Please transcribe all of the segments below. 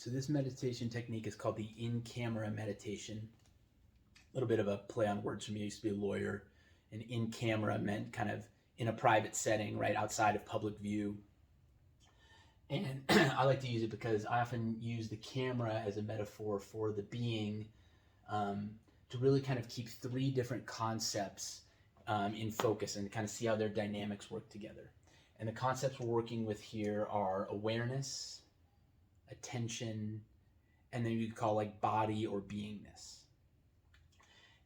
So this meditation technique is called the in-camera meditation. A little bit of a play on words for me. I used to be a lawyer, and in-camera meant kind of in a private setting, right outside of public view. And I like to use it because I often use the camera as a metaphor for the being, to really kind of keep three different concepts in focus and kind of see how their dynamics work together. And the concepts we're working with here are awareness, attention, and then you could call like body or beingness.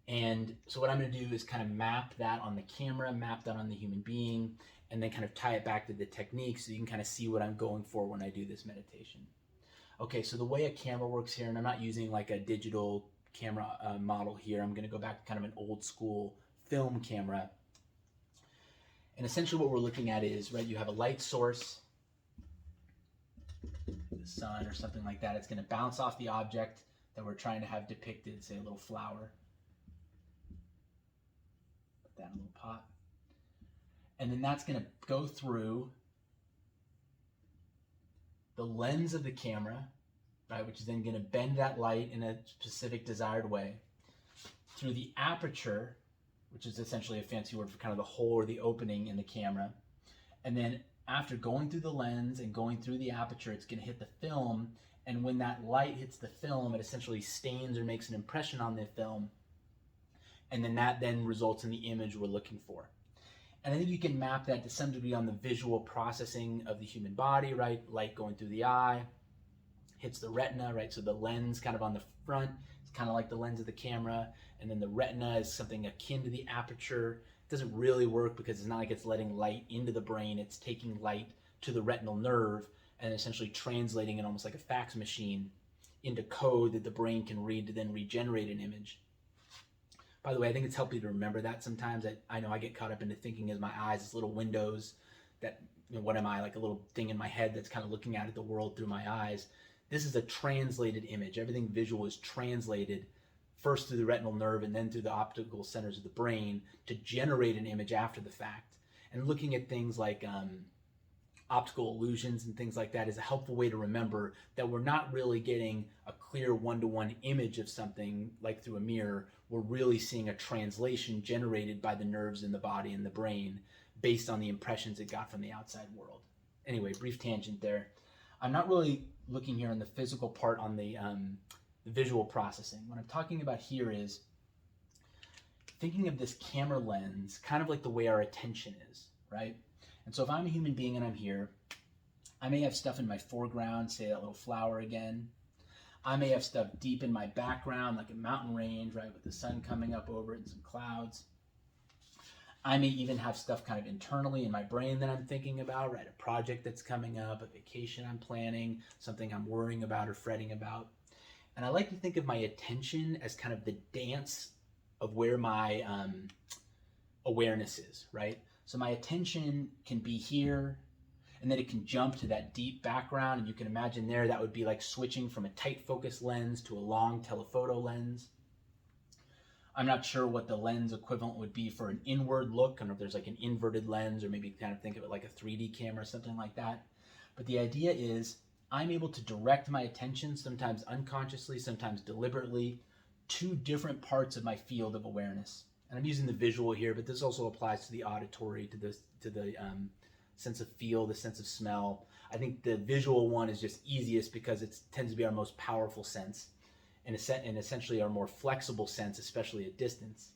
And so what I'm going to do is kind of map that on the camera, map that on the human being, and then kind of tie it back to the technique so you can kind of see what I'm going for when I do this meditation. Okay, so the way a camera works here, and I'm not using like a digital camera model here. I'm going to go back to kind of an old school film camera. And essentially what we're looking at is, right, you have a light source, the sun or something like that. It's going to bounce off the object that we're trying to have depicted, say a little flower. Put that in a little pot. And then that's going to go through the lens of the camera, right, which is then going to bend that light in a specific desired way, through the aperture, which is essentially a fancy word for kind of the hole or the opening in the camera. And then after going through the lens and going through the aperture, it's going to hit the film. And when that light hits the film, it essentially stains or makes an impression on the film. And then that then results in the image we're looking for. And I think you can map that to some degree on the visual processing of the human body, right? Light going through the eye, hits the retina, right? So the lens kind of on the front, it's kind of like the lens of the camera. And then the retina is something akin to the aperture. It doesn't really work because it's not like it's letting light into the brain. It's taking light to the retinal nerve and essentially translating it almost like a fax machine into code that the brain can read to then regenerate an image. By the way, I think it's helpful to remember that sometimes. I know I get caught up into thinking as my eyes as little windows that, you know, what am I, like a little thing in my head that's kind of looking out at the world through my eyes. This is a translated image. Everything visual is translated first through the retinal nerve and then through the optical centers of the brain to generate an image after the fact. And looking at things like optical illusions and things like that is a helpful way to remember that we're not really getting a clear one-to-one image of something like through a mirror. We're really seeing a translation generated by the nerves in the body and the brain based on the impressions it got from the outside world. Anyway, brief tangent there. I'm not really looking here on the physical part on the visual processing. What I'm talking about here is thinking of this camera lens kind of like the way our attention is, right? And so if I'm a human being and I'm here, I may have stuff in my foreground, say that little flower again. I may have stuff deep in my background, like a mountain range, right, with the sun coming up over it and some clouds. I may even have stuff kind of internally in my brain that I'm thinking about, right, a project that's coming up, a vacation I'm planning, something I'm worrying about or fretting about. And I like to think of my attention as kind of the dance of where my awareness is, right? So my attention can be here, and then it can jump to that deep background, and you can imagine there that would be like switching from a tight focus lens to a long telephoto lens. I'm not sure what the lens equivalent would be for an inward look. I don't know if there's like an inverted lens, or maybe kind of think of it like a 3D camera or something like that. But the idea is I'm able to direct my attention, sometimes unconsciously, sometimes deliberately, to different parts of my field of awareness. And I'm using the visual here, but this also applies to the auditory, to the sense of feel, the sense of smell. I think the visual one is just easiest because it tends to be our most powerful sense and essentially our more flexible sense, especially at distance.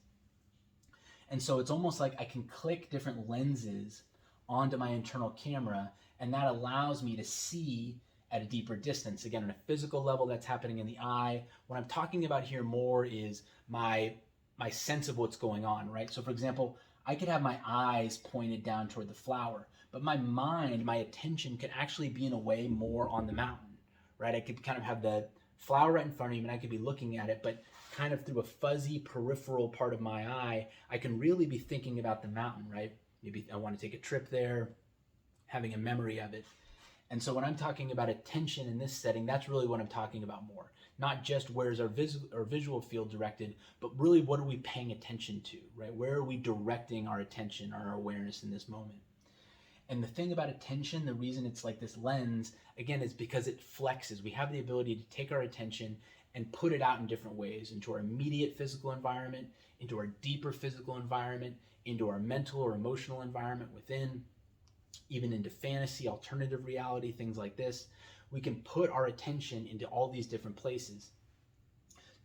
And so it's almost like I can click different lenses onto my internal camera, and that allows me to see at a deeper distance. Again, on a physical level, that's happening in the eye. What I'm talking about here more is my sense of what's going on, right? So for example, I could have my eyes pointed down toward the flower, but my mind, my attention could actually be in a way more on the mountain, right? I could kind of have the flower right in front of me and I could be looking at it, but kind of through a fuzzy peripheral part of my eye, I can really be thinking about the mountain, right? Maybe I want to take a trip there, having a memory of it. And so when I'm talking about attention in this setting, that's really what I'm talking about more. Not just where's our visual field directed, but really what are we paying attention to, right? Where are we directing our attention, our awareness in this moment? And the thing about attention, the reason it's like this lens, again, is because it flexes. We have the ability to take our attention and put it out in different ways, into our immediate physical environment, into our deeper physical environment, into our mental or emotional environment within, even into fantasy, alternative reality, things like this. We can put our attention into all these different places.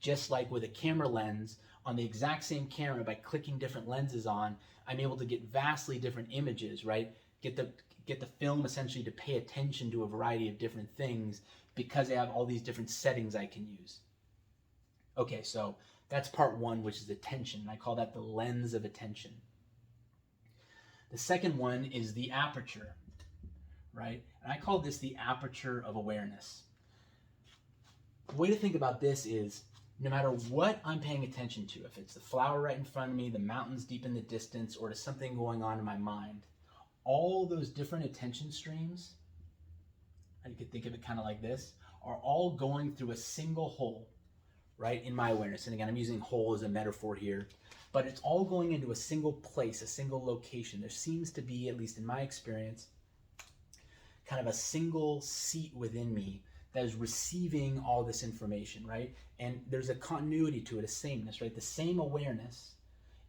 Just like with a camera lens, on the exact same camera, by clicking different lenses on, I'm able to get vastly different images, right? Get the film essentially to pay attention to a variety of different things because I have all these different settings I can use. Okay, so that's part one, which is attention. I call that the lens of attention. The second one is the aperture, right? And I call this the aperture of awareness. The way to think about this is, no matter what I'm paying attention to, if it's the flower right in front of me, the mountains deep in the distance, or to something going on in my mind, all those different attention streams, you could think of it kind of like this, are all going through a single hole, right, in my awareness. And again, I'm using hole as a metaphor here, but it's all going into a single place, a single location. There seems to be, at least in my experience, kind of a single seat within me that is receiving all this information, right? And there's a continuity to it, a sameness, right? The same awareness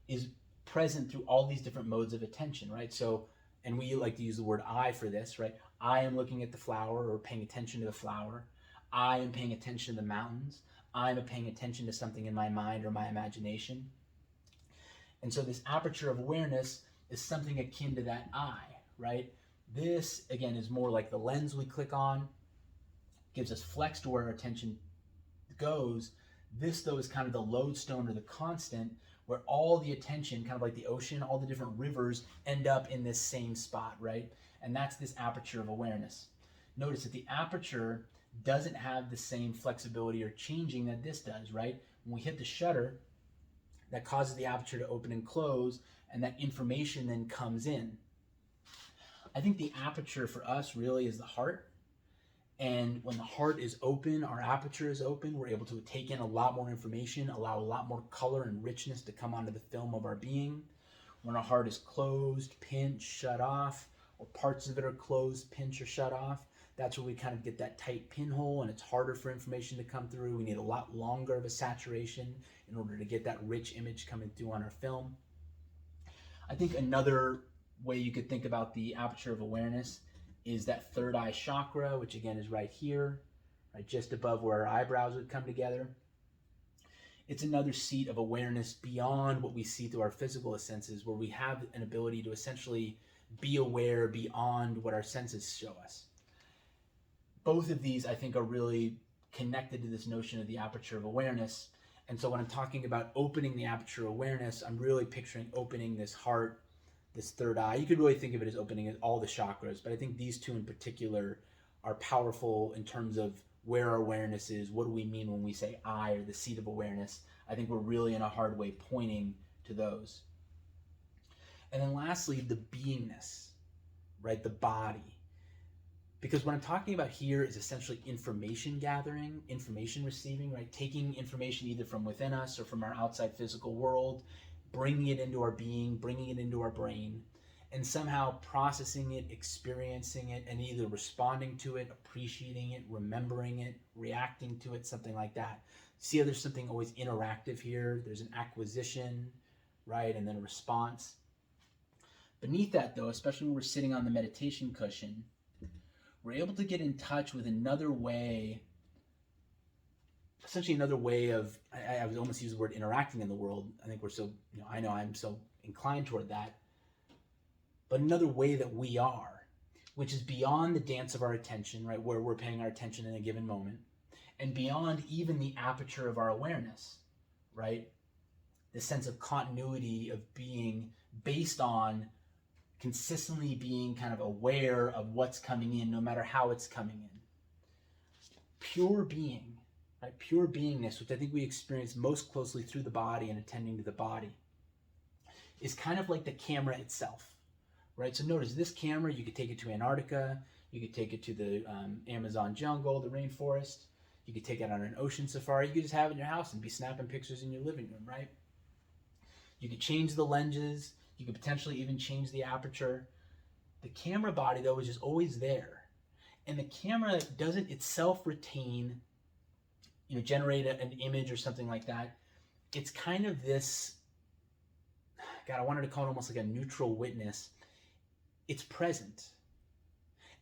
is present through all these different modes of attention, right? So, and we like to use the word I for this, right? I am looking at the flower or paying attention to the flower. I am paying attention to the mountains. I'm paying attention to something in my mind or my imagination. And so this aperture of awareness is something akin to that I, right? This, again, is more like the lens we click on, gives us flex to where our attention goes. This, though, is kind of the lodestone or the constant where all the attention, kind of like the ocean, all the different rivers end up in this same spot, right? And that's this aperture of awareness. Notice that the aperture doesn't have the same flexibility or changing that this does, right? When we hit the shutter, that causes the aperture to open and close, and that information then comes in. I think the aperture for us really is the heart. And when the heart is open, our aperture is open, we're able to take in a lot more information, allow a lot more color and richness to come onto the film of our being. When our heart is closed, pinched, shut off, or parts of it are closed, pinched, or shut off, that's where we kind of get that tight pinhole, and it's harder for information to come through. We need a lot longer of a saturation in order to get that rich image coming through on our film. I think another way you could think about the aperture of awareness is that third eye chakra, which again is right here, right just above where our eyebrows would come together. It's another seat of awareness beyond what we see through our physical senses, where we have an ability to essentially be aware beyond what our senses show us. Both of these, I think, are really connected to this notion of the aperture of awareness. And so when I'm talking about opening the aperture of awareness, I'm really picturing opening this heart, this third eye. You could really think of it as opening all the chakras, but I think these two in particular are powerful in terms of where our awareness is. What do we mean when we say I, or the seat of awareness? I think we're really in a hard way pointing to those. And then lastly, the beingness, right? The body. Because what I'm talking about here is essentially information gathering, information receiving, right? Taking information either from within us or from our outside physical world, bringing it into our being, bringing it into our brain, and somehow processing it, experiencing it, and either responding to it, appreciating it, remembering it, reacting to it, something like that. See how there's something always interactive here? There's an acquisition, right? And then a response. Beneath that, though, especially when we're sitting on the meditation cushion, we're able to get in touch with another way, essentially another way of, I would almost use the word interacting in the world. I think we're so, I know I'm so inclined toward that. But another way that we are, which is beyond the dance of our attention, right, where we're paying our attention in a given moment, and beyond even the aperture of our awareness, right? The sense of continuity of being based on consistently being kind of aware of what's coming in, no matter how it's coming in. Pure being, right? Pure beingness, which I think we experience most closely through the body and attending to the body, is kind of like the camera itself, right? So notice this camera, you could take it to Antarctica, you could take it to the Amazon jungle, the rainforest, you could take it on an ocean safari, you could just have it in your house and be snapping pictures in your living room, right? You could change the lenses, you could potentially even change the aperture. The camera body, though, is just always there. And the camera doesn't itself retain, generate an image or something like that. It's kind of this, God, I wanted to call it almost like a neutral witness. It's present.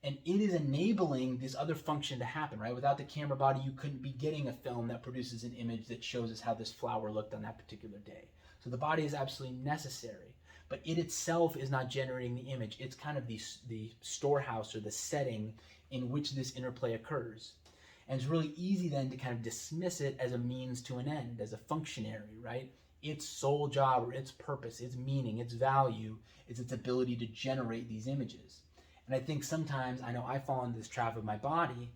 And it is enabling this other function to happen, right? Without the camera body, you couldn't be getting a film that produces an image that shows us how this flower looked on that particular day. So the body is absolutely necessary, but it itself is not generating the image. It's kind of the storehouse or the setting in which this interplay occurs. And it's really easy then to kind of dismiss it as a means to an end, as a functionary, right? Its sole job or its purpose, its meaning, its value is its ability to generate these images. And I think sometimes, I know I fall into this trap of my body,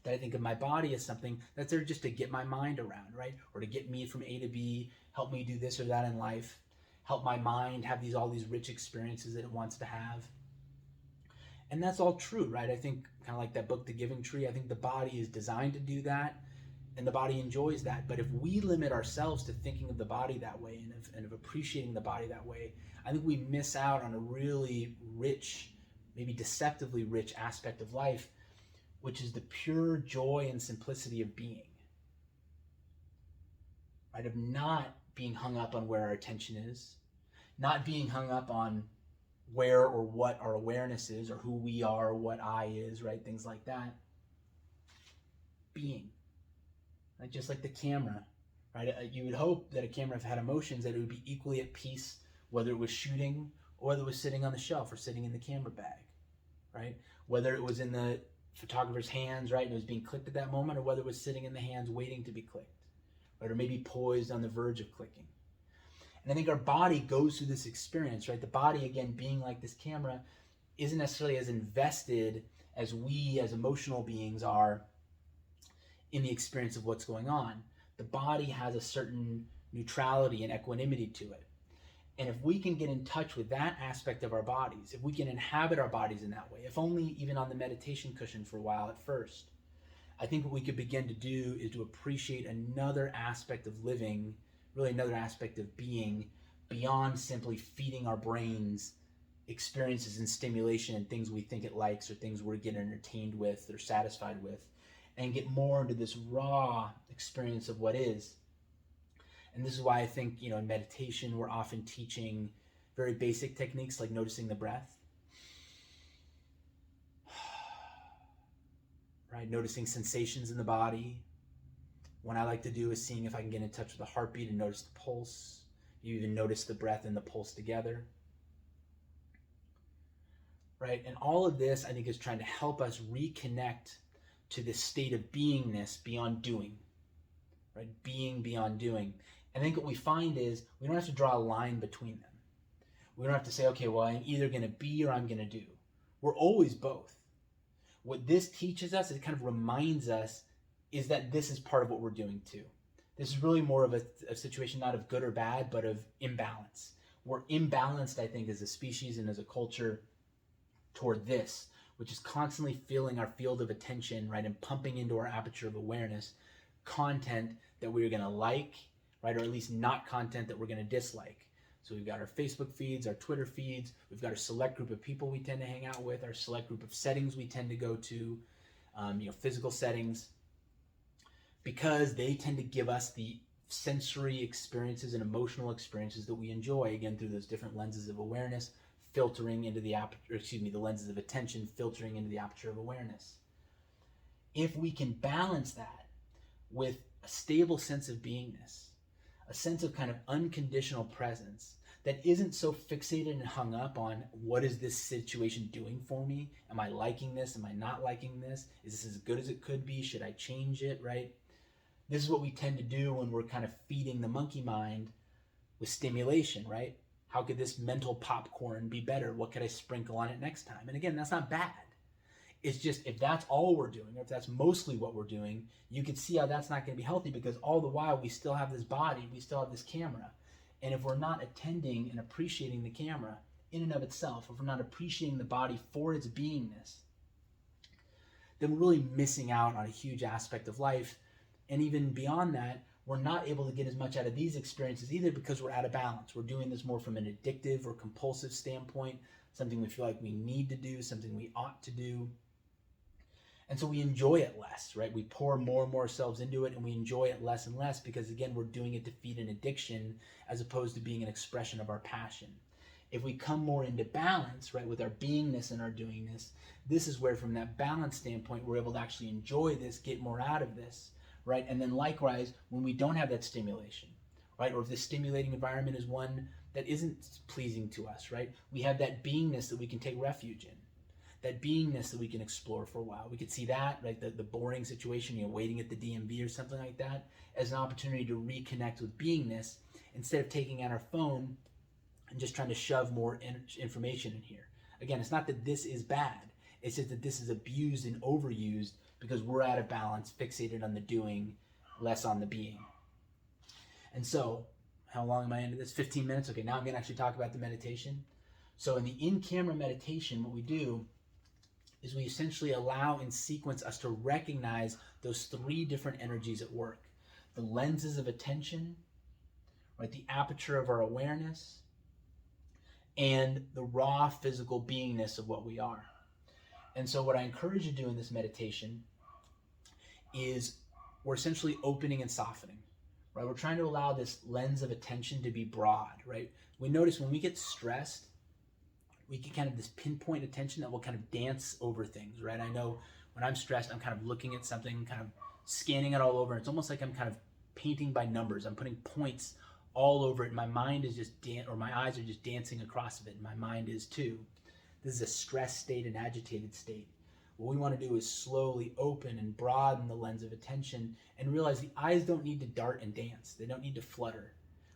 that I think of my body as something that's there just to get my mind around, right? Or to get me from A to B, help me do this or that in life, help my mind have all these rich experiences that it wants to have. And that's all true, right? I think kind of like that book, The Giving Tree, I think the body is designed to do that, and the body enjoys that. But if we limit ourselves to thinking of the body that way and of appreciating the body that way, I think we miss out on a really rich, maybe deceptively rich aspect of life, which is the pure joy and simplicity of being, right? Of not being hung up on where our attention is, not being hung up on where or what our awareness is, or who we are, or what I is, right? Things like that. Being, right? Just like the camera, right? You would hope that a camera, if it had emotions, that it would be equally at peace, whether it was shooting or whether it was sitting on the shelf or sitting in the camera bag, right? Whether it was in the photographer's hands, right, and it was being clicked at that moment, or whether it was sitting in the hands waiting to be clicked, right, or maybe poised on the verge of clicking. And I think our body goes through this experience, right? The body, again, being like this camera, isn't necessarily as invested as we as emotional beings are in the experience of what's going on. The body has a certain neutrality and equanimity to it. And if we can get in touch with that aspect of our bodies, if we can inhabit our bodies in that way, if only even on the meditation cushion for a while at first, I think what we could begin to do is to appreciate another aspect of living, really another aspect of being, beyond simply feeding our brains experiences and stimulation and things we think it likes or things we're getting entertained with or satisfied with, and get more into this raw experience of what is. And this is why I think, in meditation, we're often teaching very basic techniques like noticing the breath, right? Noticing sensations in the body. One I like to do is seeing if I can get in touch with the heartbeat and notice the pulse. You even notice the breath and the pulse together, right? And all of this, I think, is trying to help us reconnect to this state of beingness beyond doing, right? Being beyond doing. I think what we find is we don't have to draw a line between them. We don't have to say, okay, well, I'm either going to be or I'm going to do. We're always both. What this teaches us, it kind of reminds us, is that this is part of what we're doing too. This is really more of a situation not of good or bad, but of imbalance. We're imbalanced, I think, as a species and as a culture toward this, which is constantly filling our field of attention, right, and pumping into our aperture of awareness content that we're going to like, right, or at least not content that we're going to dislike. So we've got our Facebook feeds, our Twitter feeds, we've got our select group of people we tend to hang out with, our select group of settings we tend to go to, physical settings, because they tend to give us the sensory experiences and emotional experiences that we enjoy, again, through those different lenses of awareness, filtering into the the lenses of attention, filtering into the aperture of awareness. If we can balance that with a stable sense of beingness, a sense of kind of unconditional presence that isn't so fixated and hung up on what is this situation doing for me? Am I liking this? Am I not liking this? Is this as good as it could be? Should I change it, right? This is what we tend to do when we're kind of feeding the monkey mind with stimulation, right? How could this mental popcorn be better? What could I sprinkle on it next time? And again, that's not bad. It's just, if that's all we're doing, or if that's mostly what we're doing, you can see how that's not going to be healthy, because all the while we still have this body, we still have this camera. And if we're not attending and appreciating the camera in and of itself, if we're not appreciating the body for its beingness, then we're really missing out on a huge aspect of life. And even beyond that, we're not able to get as much out of these experiences either, because we're out of balance. We're doing this more from an addictive or compulsive standpoint, something we feel like we need to do, something we ought to do. And so we enjoy it less, right? We pour more and more ourselves into it, and we enjoy it less and less because, again, we're doing it to feed an addiction as opposed to being an expression of our passion. If we come more into balance, right, with our beingness and our doingness, this is where, from that balance standpoint, we're able to actually enjoy this, get more out of this, right? And then likewise, when we don't have that stimulation, right, or if this stimulating environment is one that isn't pleasing to us, right, we have that beingness that we can take refuge in, that beingness that we can explore for a while. We could see that, right, the boring situation, waiting at the DMV or something like that, as an opportunity to reconnect with beingness instead of taking out our phone and just trying to shove more information in here. Again, it's not that this is bad. It's just that this is abused and overused because we're out of balance, fixated on the doing, less on the being. And so, how long am I into this? 15 minutes? Okay, now I'm going to actually talk about the meditation. So in the in-camera meditation, what we do is we essentially allow in sequence us to recognize those three different energies at work. The lenses of attention, right, the aperture of our awareness, and the raw physical beingness of what we are. And so what I encourage you to do in this meditation is we're essentially opening and softening, right? We're trying to allow this lens of attention to be broad, right? We notice when we get stressed, we get kind of this pinpoint attention that will kind of dance over things, right? I know when I'm stressed, I'm kind of looking at something, kind of scanning it all over. It's almost like I'm kind of painting by numbers. I'm putting points all over it. My mind is just or my eyes are just dancing across of it. And my mind is too. This is a stress state, an agitated state. What we want to do is slowly open and broaden the lens of attention and realize the eyes don't need to dart and dance. They don't need to flutter.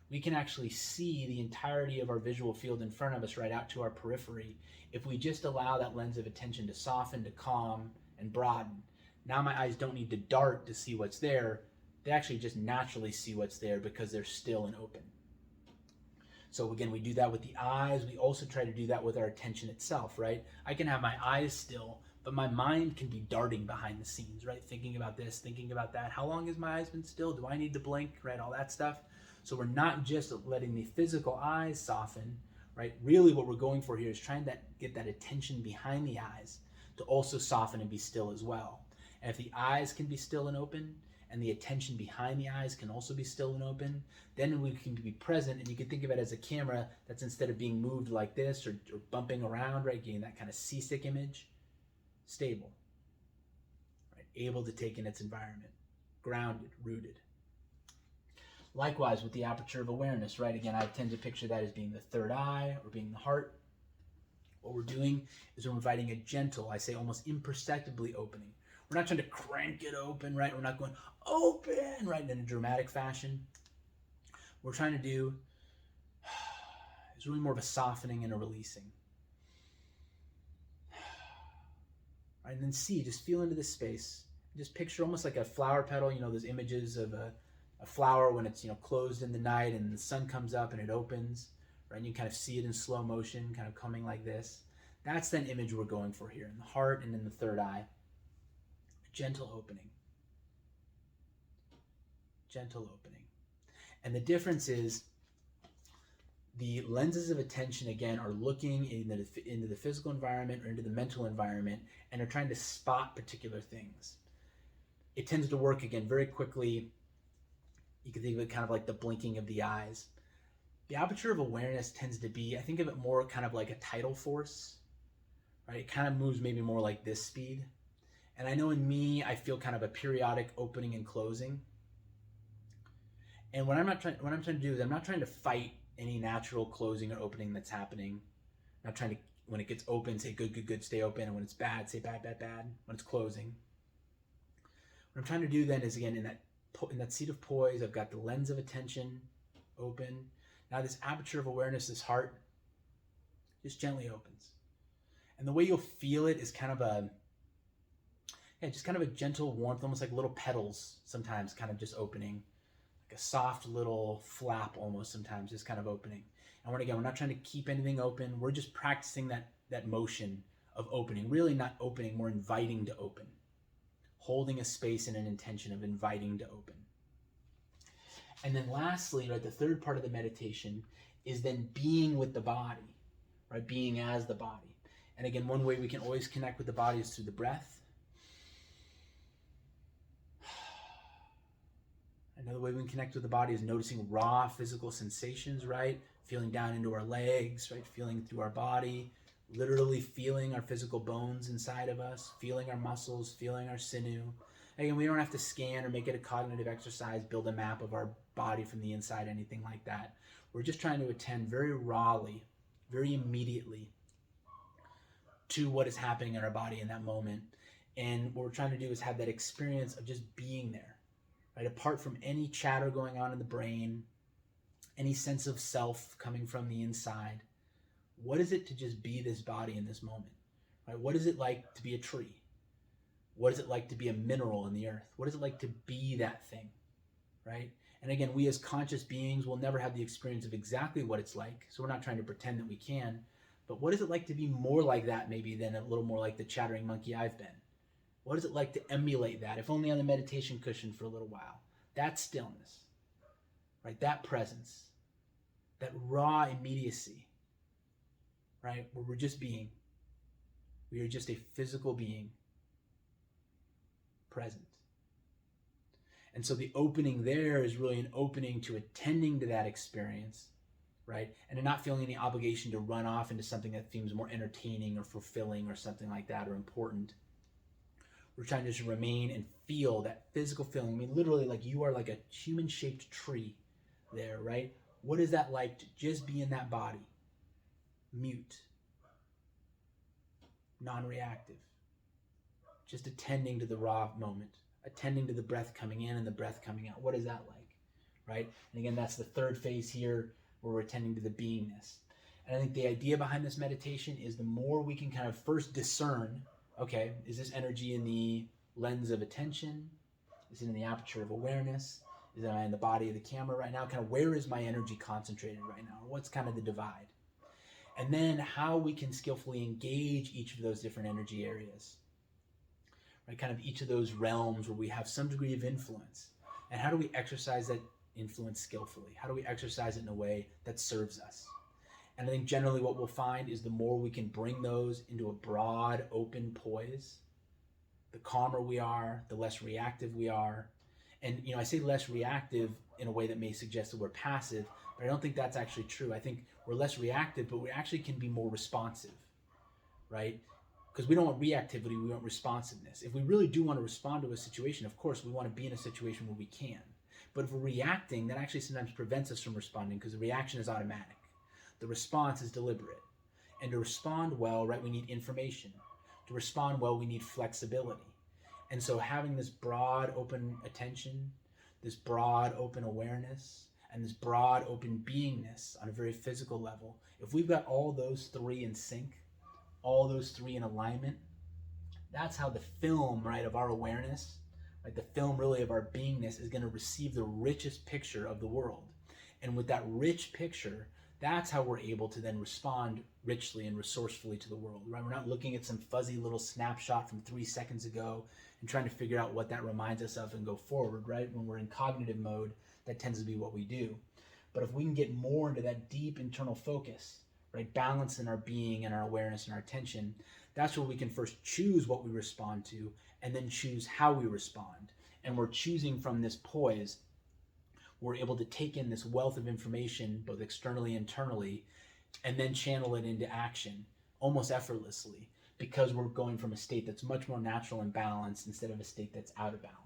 We can actually see the entirety of our visual field in front of us right out to our periphery if we just allow that lens of attention to soften, to calm, and broaden. Now my eyes don't need to dart to see what's there. They actually just naturally see what's there because they're still and open. So again, we do that with the eyes. We also try to do that with our attention itself, right? I can have my eyes still, but my mind can be darting behind the scenes, right? Thinking about this, thinking about that. How long has my eyes been still? Do I need to blink, right? All that stuff. So we're not just letting the physical eyes soften, right? Really what we're going for here is trying to get that attention behind the eyes to also soften and be still as well. And if the eyes can be still and open, and the attention behind the eyes can also be still and open, then we can be present, and you can think of it as a camera that's, instead of being moved like this or bumping around, right, getting that kind of seasick image, stable, right, able to take in its environment, grounded, rooted. Likewise with the aperture of awareness, right? Again, I tend to picture that as being the third eye or being the heart. What we're doing is we're inviting a gentle, I say almost imperceptibly opening. We're not trying to crank it open, right? We're not going open, right, in a dramatic fashion. What we're trying to do is really more of a softening and a releasing. Right, and then just feel into this space. Just picture almost like a flower petal, those images of a flower when it's closed in the night and the sun comes up and it opens, right? And you kind of see it in slow motion, kind of coming like this. That's that image we're going for here in the heart and in the third eye. A gentle opening. Gentle opening. And the difference is the lenses of attention, again, are looking into the physical environment or into the mental environment and are trying to spot particular things. It tends to work, again, very quickly. You can think of it kind of like the blinking of the eyes. The aperture of awareness tends to be, I think of it more kind of like a tidal force, right? It kind of moves maybe more like this speed. And I know in me, I feel kind of a periodic opening and closing. And what I'm trying to do is I'm not trying to fight any natural closing or opening that's happening. I'm not trying to, when it gets open, say good, good, good, stay open. And when it's bad, say bad, bad, bad, when it's closing. What I'm trying to do then is, again, in that seat of poise, I've got the lens of attention open. Now this aperture of awareness, this heart, just gently opens. And the way you'll feel it is kind of just kind of a gentle warmth, almost like little petals sometimes kind of just opening. Like a soft little flap almost sometimes, just kind of opening. And we're not trying to keep anything open. We're just practicing that motion of opening. Really not opening, more inviting to open. Holding a space and an intention of inviting to open. And then lastly, right, the third part of the meditation is then being with the body, right? Being as the body. And again, one way we can always connect with the body is through the breath. Another way we can connect with the body is noticing raw physical sensations, right? Feeling down into our legs, right? Feeling through our body, literally feeling our physical bones inside of us, feeling our muscles, feeling our sinew. Again, we don't have to scan or make it a cognitive exercise, build a map of our body from the inside, anything like that. We're just trying to attend very rawly, very immediately to what is happening in our body in that moment. And what we're trying to do is have that experience of just being there, right? Apart from any chatter going on in the brain, any sense of self coming from the inside. What is it to just be this body in this moment, right? What is it like to be a tree? What is it like to be a mineral in the earth? What is it like to be that thing, right? And again, we as conscious beings will never have the experience of exactly what it's like, so we're not trying to pretend that we can, but what is it like to be more like that maybe than a little more like the chattering monkey I've been? What is it like to emulate that, if only on the meditation cushion for a little while? That stillness, right? That presence, that raw immediacy, right? Where we're just being. We are just a physical being present. And so the opening there is really an opening to attending to that experience, right? And to not feeling any obligation to run off into something that seems more entertaining or fulfilling or something like that or important. We're trying to just remain and feel that physical feeling. I mean, literally, like you are like a human-shaped tree there, right? What is that like to just be in that body? Mute. Non-reactive. Just attending to the raw moment. Attending to the breath coming in and the breath coming out. What is that like, right? And again, that's the third phase here where we're attending to the beingness. And I think the idea behind this meditation is the more we can kind of first discern, okay, is this energy in the lens of attention? Is it in the aperture of awareness? Is it in the body of the camera right now? Kind of where is my energy concentrated right now? What's kind of the divide? And then how we can skillfully engage each of those different energy areas, right? Kind of each of those realms where we have some degree of influence. And how do we exercise that influence skillfully? How do we exercise it in a way that serves us? And I think generally what we'll find is the more we can bring those into a broad, open poise, the calmer we are, the less reactive we are. And, I say less reactive in a way that may suggest that we're passive, but I don't think that's actually true. I think we're less reactive, but we actually can be more responsive, right? Because we don't want reactivity, we want responsiveness. If we really do want to respond to a situation, of course, we want to be in a situation where we can. But if we're reacting, that actually sometimes prevents us from responding because the reaction is automatic. The response is deliberate. And to respond well, right, we need information. To respond well, we need flexibility. And so having this broad, open attention, this broad, open awareness, and this broad, open beingness on a very physical level, if we've got all those three in sync, all those three in alignment, that's how the film, right, of our awareness, right, the film really of our beingness is going to receive the richest picture of the world. And with that rich picture, that's how we're able to then respond richly and resourcefully to the world, right? We're not looking at some fuzzy little snapshot from 3 seconds ago and trying to figure out what that reminds us of and go forward, right? When we're in cognitive mode, that tends to be what we do. But if we can get more into that deep internal focus, right, balance in our being and our awareness and our attention, that's where we can first choose what we respond to and then choose how we respond. And we're choosing from this poise. We're able to take in this wealth of information, both externally and internally, and then channel it into action almost effortlessly because we're going from a state that's much more natural and balanced instead of a state that's out of balance.